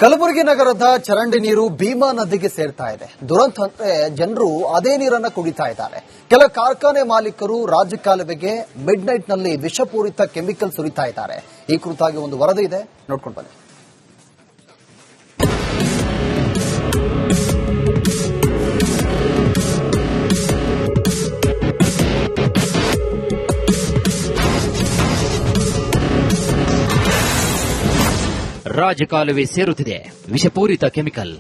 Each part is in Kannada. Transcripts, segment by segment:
ಕಲಬುರಗಿ ನಗರದ ಚರಂಡಿ ನೀರು ಭೀಮಾ ನದಿಗೆ ಸೇರ್ತಾ ಇದೆ. ದುರಂತ ಅಂದ್ರೆ ಜನರು ಅದೇ ನೀರನ್ನ ಕುಡಿತಾ ಇದ್ದಾರೆ. ಕೆಲ ಕಾರ್ಖಾನೆ ಮಾಲೀಕರು ರಾಜಕಾಲುವೆಗೆ ಮಿಡ್ ನೈಟ್ ನಲ್ಲಿ ವಿಷಪೂರಿತ ಕೆಮಿಕಲ್ ಸುರಿತಾ ಇದ್ದಾರೆ. ಈ ಕುರಿತಾಗಿ ಒಂದು ವರದಿ ಇದೆ, ನೋಡ್ಕೊಂಡು ಬನ್ನಿ. ರಾಜಕಾಲುವೆ ಸೇರುತ್ತಿದೆ ವಿಷಪೂರಿತ ಕೆಮಿಕಲ್.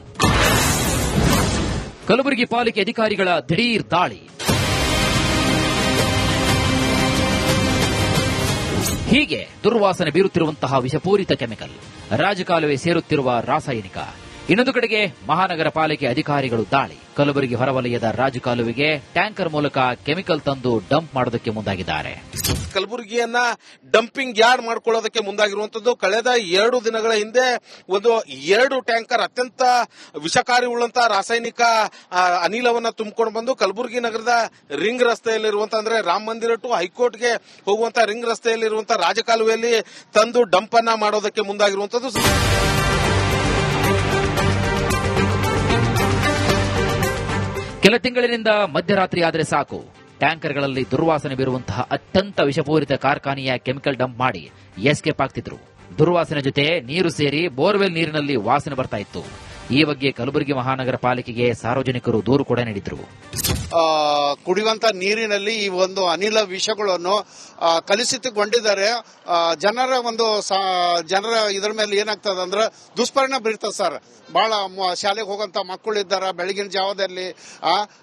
ಕಲಬುರಗಿ ಪಾಲಿಕೆ ಅಧಿಕಾರಿಗಳ ದಿಢೀರ್ ದಾಳಿ. ಹೀಗೆ ದುರ್ವಾಸನೆ ಬೀರುತ್ತಿರುವಂತಹ ವಿಷಪೂರಿತ ಕೆಮಿಕಲ್, ರಾಜಕಾಲುವೆ ಸೇರುತ್ತಿರುವ ರಾಸಾಯನಿಕ. ಇನ್ನೊಂದು ಕಡೆಗೆ ಮಹಾನಗರ ಪಾಲಿಕೆ ಅಧಿಕಾರಿಗಳು ದಾಳಿ. ಕಲಬುರಗಿ ಹೊರವಲಯದ ರಾಜಕಾಲುವೆಗೆ ಟ್ಯಾಂಕರ್ ಮೂಲಕ ಕೆಮಿಕಲ್ ತಂದು ಡಂಪ್ ಮಾಡೋದಕ್ಕೆ ಮುಂದಾಗಿದ್ದಾರೆ. ಕಲಬುರಗಿಯನ್ನ ಡಂಪಿಂಗ್ ಯಾರ್ಡ್ ಮಾಡ್ಕೊಳ್ಳೋದಕ್ಕೆ ಮುಂದಾಗಿರುವಂತದ್ದು. ಕಳೆದ 2 ದಿನಗಳ ಹಿಂದೆ ಒಂದು 2 ಟ್ಯಾಂಕರ್ ಅತ್ಯಂತ ವಿಷಕಾರಿ ಉಳ್ಳಂತಹ ರಾಸಾಯನಿಕ ಅನಿಲವನ್ನ ತುಂಬಿಕೊಂಡು ಬಂದು ಕಲಬುರಗಿ ನಗರದ ರಿಂಗ್ ರಸ್ತೆಯಲ್ಲಿರುವಂತಹ, ಅಂದ್ರೆ ರಾಮ ಮಂದಿರ ಟು ಹೈಕೋರ್ಟ್ಗೆ ಹೋಗುವಂತಹ ರಿಂಗ್ ರಸ್ತೆಯಲ್ಲಿರುವಂತಹ ರಾಜಕಾಲುವೆಯಲ್ಲಿ ತಂದು ಡಂಪ್ ಅನ್ನ ಮಾಡೋದಕ್ಕೆ ಮುಂದಾಗಿರುವಂತದ್ದು. ಕೆಲ ತಿಂಗಳಿನಿಂದ ಮಧ್ಯರಾತ್ರಿ ಆದರೆ ಸಾಕು, ಟ್ಯಾಂಕರ್ಗಳಲ್ಲಿ ದುರ್ವಾಸನೆ ಬೀರುವಂತಹ ಅತ್ಯಂತ ವಿಷಪೂರಿತ ಕಾರ್ಖಾನೆಯ ಕೆಮಿಕಲ್ ಡಂಪ್ ಮಾಡಿ ಎಸ್ಕೇಪ್ ಆಗ್ತಿದ್ರು. ದುರ್ವಾಸನೆ ಜೊತೆ ನೀರು ಸೇರಿ ಬೋರ್ವೆಲ್ ನೀರಿನಲ್ಲಿ ವಾಸನೆ ಬರ್ತಾ ಇತ್ತು. ಈ ಬಗ್ಗೆ ಕಲಬುರಗಿ ಮಹಾನಗರ ಪಾಲಿಕೆಗೆ ಸಾರ್ವಜನಿಕರು ದೂರು ಕೂಡ ನೀಡಿದ್ರು. ಕುಡಿಯುವಂತ ನೀರಿನಲ್ಲಿ ಈ ಒಂದು ಅನಿಲ ವಿಷಗಳನ್ನು ಕಲುಷಿತಗೊಂಡಿದ್ದಾರೆ. ಜನರ ಇದರ ಮೇಲೆ ಏನಾಗ್ತದೆ ಅಂದ್ರೆ ದುಷ್ಪರಿಣಾಮ ಬೀರ್ತದೆ ಸರ್. ಬಹಳ ಶಾಲೆಗೆ ಹೋಗಂತ ಮಕ್ಕಳಿದ್ದಾರೆ, ಬೆಳಗಿನ ಜಾವದಲ್ಲಿ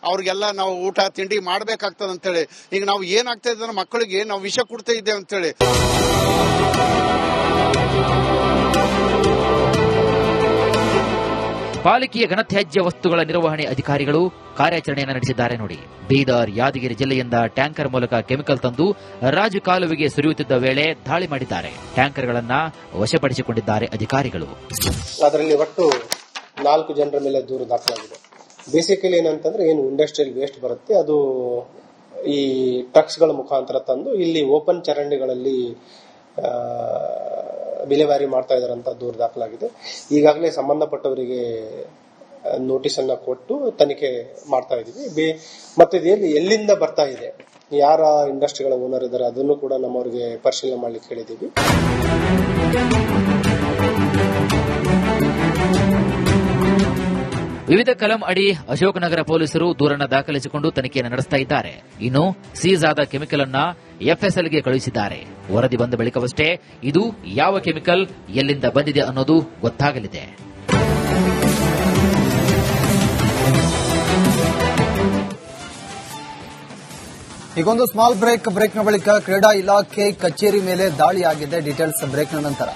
ಅವ್ರಿಗೆಲ್ಲ ನಾವು ಊಟ ತಿಂಡಿ ಮಾಡಬೇಕಾಗ್ತದೆ ಅಂತೇಳಿ. ಈಗ ನಾವು ಏನಾಗ್ತಾ ಇದ್ರೆ ಮಕ್ಕಳಿಗೆ ನಾವು ವಿಷ ಕೊಡ್ತಾ ಇದ್ದೇವೆ ಅಂತೇಳಿ. ಪಾಲಿಕೆಯ ಘನತ್ಯಾಜ್ಯ ವಸ್ತುಗಳ ನಿರ್ವಹಣೆ ಅಧಿಕಾರಿಗಳು ಕಾರ್ಯಾಚರಣೆಯನ್ನು ನಡೆಸಿದ್ದಾರೆ ನೋಡಿ. ಬೀದರ್, ಯಾದಗಿರಿ ಜಿಲ್ಲೆಯಿಂದ ಟ್ಯಾಂಕರ್ ಮೂಲಕ ಕೆಮಿಕಲ್ ತಂದು ರಾಜಕಾಲುವೆಗೆ ಸುರಿಯುತ್ತಿದ್ದ ವೇಳೆ ದಾಳಿ ಮಾಡಿದ್ದಾರೆ. ಟ್ಯಾಂಕರ್ಗಳನ್ನ ವಶಪಡಿಸಿಕೊಂಡಿದ್ದಾರೆ ಅಧಿಕಾರಿಗಳು. ಅದರಲ್ಲಿ ಒಟ್ಟು 4 ಜನರ ಮೇಲೆ ದೂರು ದಾಖಲಾಗಿದೆ. ಬೇಸಿಕಲಿ ಏನಂತಂದ್ರೆ, ಏನು ಇಂಡಸ್ಟ್ರಿಯಲ್ ವೇಸ್ಟ್ ಬರುತ್ತೆ ಅದು ಈ ಟ್ರಕ್ಸ್ಗಳ ಮುಖಾಂತರ ತಂದು ಇಲ್ಲಿ ಓಪನ್ ಚರಂಡಿಗಳಲ್ಲಿ ವಿಲೇವಾರಿ ಮಾಡ್ತಾ ಇದ್ದಾರೆ ಅಂತ ದೂರು ದಾಖಲಾಗಿದೆ. ಈಗಾಗಲೇ ಸಂಬಂಧಪಟ್ಟವರಿಗೆ ನೋಟಿಸ್ ಅನ್ನ ಕೊಟ್ಟು ತನಿಖೆ ಮಾಡ್ತಾ ಇದೀವಿ. ಮತ್ತೆ ಎಲ್ಲಿಂದ ಬರ್ತಾ ಇದೆ, ಯಾರ ಇಂಡಸ್ಟ್ರಿಗಳ ಓನರ್ ಇದ್ದಾರೆ ಅದನ್ನು ಕೂಡ ನಮ್ಮವರಿಗೆ ಪರಿಶೀಲನೆ ಮಾಡ್ಲಿಕ್ಕೆ ಹೇಳಿದೀವಿ. ವಿವಿಧ ಕಲಂ ಅಡಿ ಅಶೋಕನಗರ ಪೊಲೀಸರು ದೂರನ್ನು ದಾಖಲಿಸಿಕೊಂಡು ತನಿಖೆಯನ್ನು ನಡೆಸ್ತಾ ಇದ್ದಾರೆ. ಇನ್ನು ಸೀಸ್ ಆದ ಕೆಮಿಕಲ್ ಅನ್ನ ಎಫ್ಎಸ್ಎಲ್ಗೆ ಕಳುಹಿಸಿದ್ದಾರೆ. ವರದಿ ಬಂದ ಬಳಿಕವಷ್ಟೇ ಇದು ಯಾವ ಕೆಮಿಕಲ್, ಎಲ್ಲಿಂದ ಬಂದಿದೆ ಅನ್ನೋದು ಗೊತ್ತಾಗಲಿದೆ. ಈಗೊಂದು ಸ್ಮಾಲ್ ಬ್ರೇಕ್ನ ಬಳಿಕ ಕ್ರೀಡಾ ಇಲಾಖೆ ಕಚೇರಿ ಮೇಲೆ ದಾಳಿಯಾಗಿದೆ. ಡೀಟೇಲ್ಸ್ ಬ್ರೇಕ್ನ ನಂತರ.